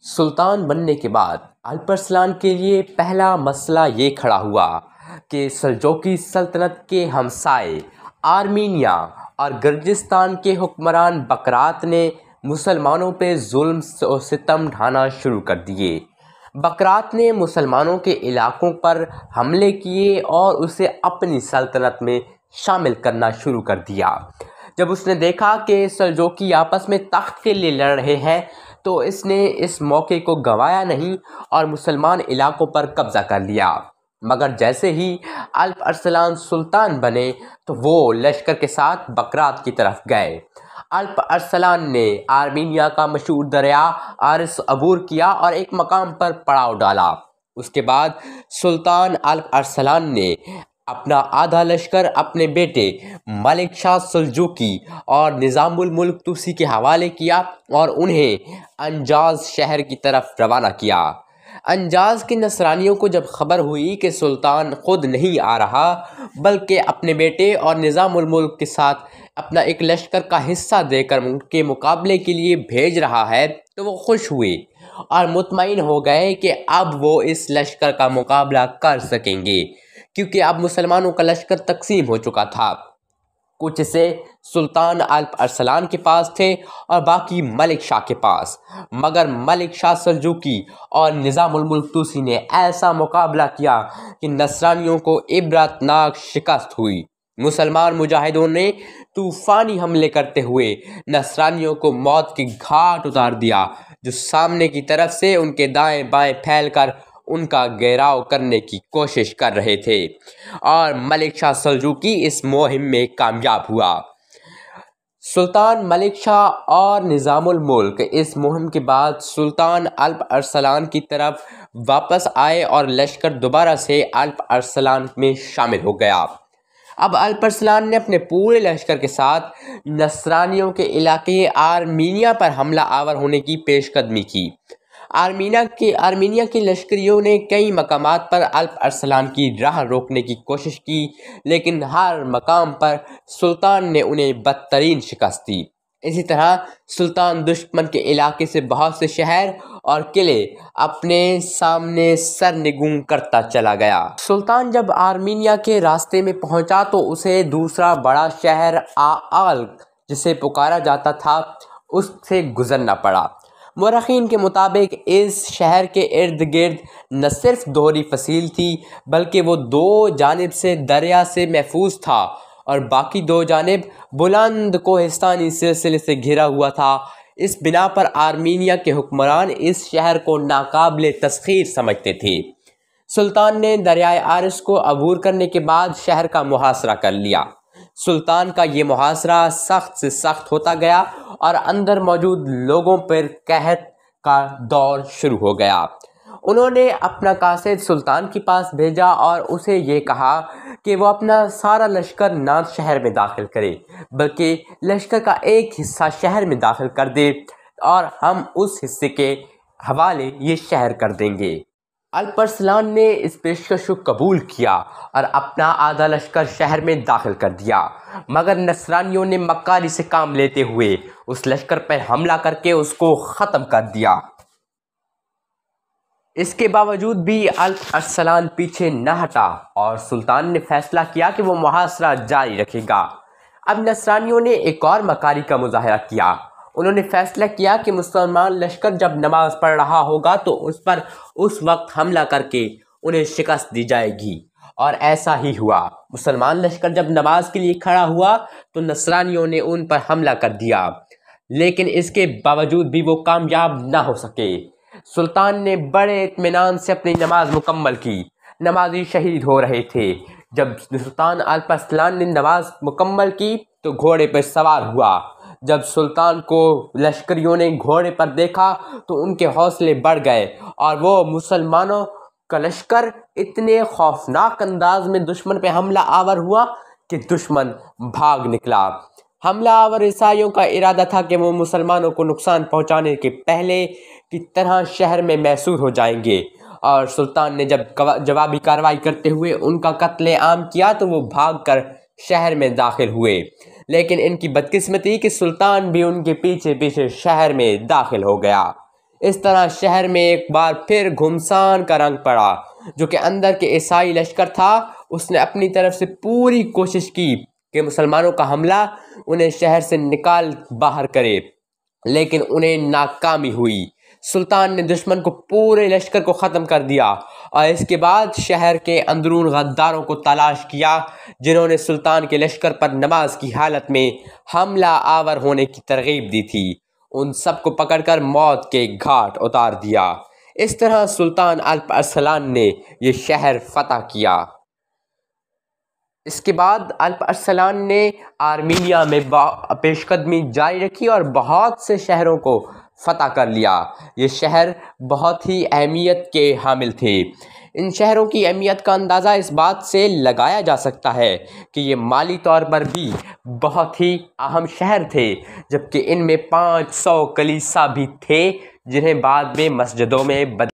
सुल्तान बनने के बाद अल्परसलान के लिए पहला मसला ये खड़ा हुआ कि सल्जोकी सल्तनत के हमसाए आर्मीनिया और गर्जिस्तान के हुक्मरान बकरात ने मुसलमानों पे जुल्म और सितम ढाना शुरू कर दिए। बकरात ने मुसलमानों के इलाकों पर हमले किए और उसे अपनी सल्तनत में शामिल करना शुरू कर दिया। जब उसने देखा कि सल्जोकी आपस में तख्त के लिए लड़ रहे हैं तो इसने इस मौके को गंवाया नहीं और मुसलमान इलाकों पर कब्जा कर लिया। मगर जैसे ही अल्प अरसलान सुल्तान बने तो वो लश्कर के साथ बकरात की तरफ गए। अल्प अरसलान ने आर्मीनिया का मशहूर दरिया आरिस अबूर किया और एक मकाम पर पड़ाव डाला। उसके बाद सुल्तान अल्प अरसलान ने अपना आधा लश्कर अपने बेटे मलिक शाह सल्जूकी और निज़ामुल मुल्क तुसी के हवाले किया और उन्हें अंजाज शहर की तरफ रवाना किया। अंजाज के नसरानियों को जब खबर हुई कि सुल्तान खुद नहीं आ रहा बल्कि अपने बेटे और निज़ामुल मुल्क के साथ अपना एक लश्कर का हिस्सा देकर उनके मुकाबले के लिए भेज रहा है तो वो खुश हुए और मुतमईन हो गए कि अब वो इस लश्कर का मुकाबला कर सकेंगे, क्योंकि अब मुसलमानों का लश्कर तकसीम हो चुका था। कुछ हिस्से सुल्तान अल्प अरसलान के पास थे और बाकी मलिक शाह के पास। मगर मलिक शाह सल्जूकी और निज़ामुल मुल्क तुसी ने ऐसा मुकाबला किया कि नसरानियों को इबरतनाक शिकस्त हुई। मुसलमान मुजाहिदों ने तूफ़ानी हमले करते हुए नसरानियों को मौत की घाट उतार दिया, जो सामने की तरफ से उनके दाएं बाएं फैलकर उनका घेराव करने की कोशिश कर रहे थे और मलिक शाह सल्जूकी इस मुहिम में कामयाब हुआ। सुल्तान मलिक शाह और निज़ामुल मुल्क इस मुहिम के बाद सुल्तान अल्प अरसलान की तरफ वापस आए और लश्कर दोबारा से अल्प अरसलान में शामिल हो गया। अब अल्प अरसलान ने अपने पूरे लश्कर के साथ नसरानियों के इलाके आर्मीनिया पर हमला आवर होने की पेशकदमी की। आर्मीनिया के लश्करियों ने कई मकामात पर अल्प अरसलान की राह रोकने की कोशिश की, लेकिन हर मकाम पर सुल्तान ने उन्हें बदतरीन शिकस्त दी। इसी तरह सुल्तान दुश्मन के इलाके से बहुत से शहर और किले अपने सामने सरनिगूं करता चला गया। सुल्तान जब आर्मीनिया के रास्ते में पहुंचा तो उसे दूसरा बड़ा शहर आल, जिसे पुकारा जाता था, उससे गुजरना पड़ा। मुरखीन के मुताबिक इस शहर के इर्द गिर्द न सिर्फ दोहरी फसील थी बल्कि वो दो जानिब से दरिया से महफूज था और बाकी दो जानिब बुलंद कोहिस्तानी सिलसिले से घिरा हुआ था। इस बिना पर आर्मीनिया के हुक्मरान इस शहर को नाकाबिले तस्खीर समझते थे। सुल्तान ने दरियाए आरिस को अबूर करने के बाद शहर का मुहासरा कर लिया। सुल्तान का ये मुहासरा सख्त से सख्त होता गया और अंदर मौजूद लोगों पर कहत का दौर शुरू हो गया। उन्होंने अपना कासिद सुल्तान के पास भेजा और उसे ये कहा कि वो अपना सारा लश्कर ना शहर में दाखिल करे बल्कि लश्कर का एक हिस्सा शहर में दाखिल कर दे और हम उस हिस्से के हवाले ये शहर कर देंगे। अल्प अरसलान ने इस पेशकश को कबूल किया और अपना आधा लश्कर शहर में दाखिल कर दिया। मगर नसरानियों ने मक्कारी से काम लेते हुए उस लश्कर पर हमला करके उसको ख़त्म कर दिया। इसके बावजूद भी अल्प अरसलान पीछे न हटा और सुल्तान ने फैसला किया कि वो मुहासरा जारी रखेगा। अब नसरानियों ने एक और मकारी का मुजाहरा किया। उन्होंने फैसला किया कि मुसलमान लश्कर जब नमाज पढ़ रहा होगा तो उस पर उस वक्त हमला करके उन्हें शिकस्त दी जाएगी, और ऐसा ही हुआ। मुसलमान लश्कर जब नमाज के लिए खड़ा हुआ तो नसरानियों ने उन पर हमला कर दिया, लेकिन इसके बावजूद भी वो कामयाब ना हो सके। सुल्तान ने बड़े इत्मीनान से अपनी नमाज मुकम्मल की। नमाजी शहीद हो रहे थे। जब सुल्तान अल्प अरसलान ने नमाज मुकम्मल की तो घोड़े पर सवार हुआ। जब सुल्तान को लश्करियों ने घोड़े पर देखा तो उनके हौसले बढ़ गए और वो मुसलमानों का लश्कर इतने खौफनाक अंदाज में दुश्मन पे हमला आवर हुआ कि दुश्मन भाग निकला। हमला आवर ईसाइयों का इरादा था कि वो मुसलमानों को नुकसान पहुंचाने के पहले की तरह शहर में महसूर हो जाएंगे, और सुल्तान ने जब जवाबी कार्रवाई करते हुए उनका कत्ले आम किया तो वो भागकर शहर में दाखिल हुए। लेकिन इनकी बदकिस्मती कि सुल्तान भी उनके पीछे पीछे शहर में दाखिल हो गया। इस तरह शहर में एक बार फिर घुमसान का रंग पड़ा। जो कि अंदर के ईसाई लश्कर था, उसने अपनी तरफ से पूरी कोशिश की कि मुसलमानों का हमला उन्हें शहर से निकाल बाहर करे, लेकिन उन्हें नाकामी हुई। सुल्तान ने दुश्मन को पूरे लश्कर को ख़त्म कर दिया और इसके बाद शहर के अंदरून गद्दारों को तलाश किया, जिन्होंने सुल्तान के लश्कर पर नमाज की हालत में हमला आवर होने की तरगीब दी थी। उन सबको पकड़कर मौत के घाट उतार दिया। इस तरह सुल्तान अल्प अरसलान ने यह शहर फतह किया। इसके बाद अल्प अरसलान ने आर्मीनिया में पेशकदमी जारी रखी और बहुत से शहरों को फतह कर लिया। ये शहर बहुत ही अहमियत के हामिल थे। इन शहरों की अहमियत का अंदाज़ा इस बात से लगाया जा सकता है कि ये माली तौर पर भी बहुत ही अहम शहर थे, जबकि इनमें 500 कलीसा भी थे, जिन्हें बाद में मस्जिदों में